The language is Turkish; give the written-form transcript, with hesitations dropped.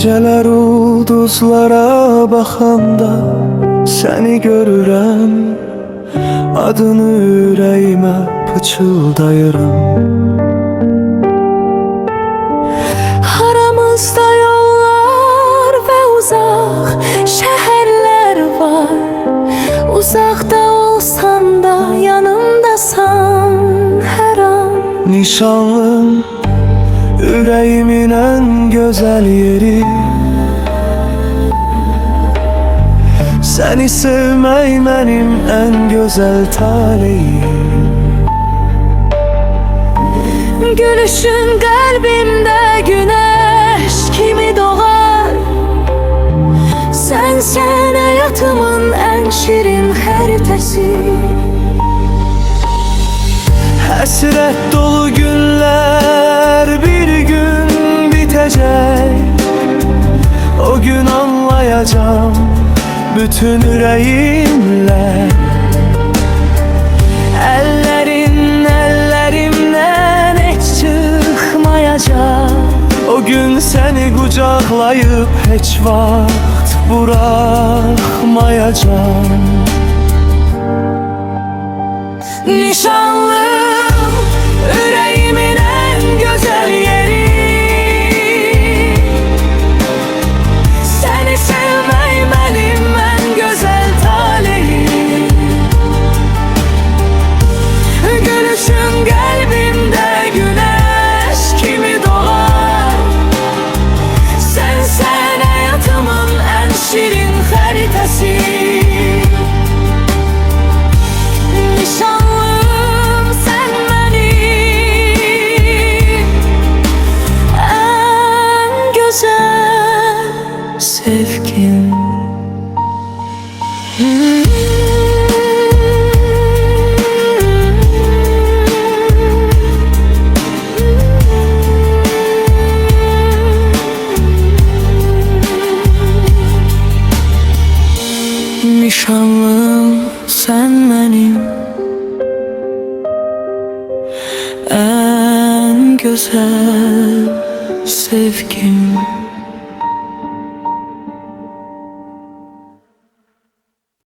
Geceler ulduzlara bakanda seni görürəm, adını ürəyimə pıçıldayıram. Aramızda yollar ve uzak şehirler var. Uzakta olsan da yanımdasan her an. Nişanlım, ürəyimin ən gözəl yeri. Səni sevmək mənim ən gözəl taleyim. Gülüşün kalbimde güneş kimi doğar. Sen hayatımın en şirin haritası. Həsrət dolu günlər bir gün bitəcək. O gün anlayacağım bütün ürəyimlə. Ellerimden heç çıxmayacaq. O gün səni qucaqlayıb heç vaxt buraxmayacağım. Nişanlım, yüreğimin en güzel yeri. Seni sevmek benim en güzel talihim. Gülüşün kalbimde güneş kimi doğar. Sen hayatımın en şirin haritası. Sevgim. Nişanlım, sen benim en güzel sevgim.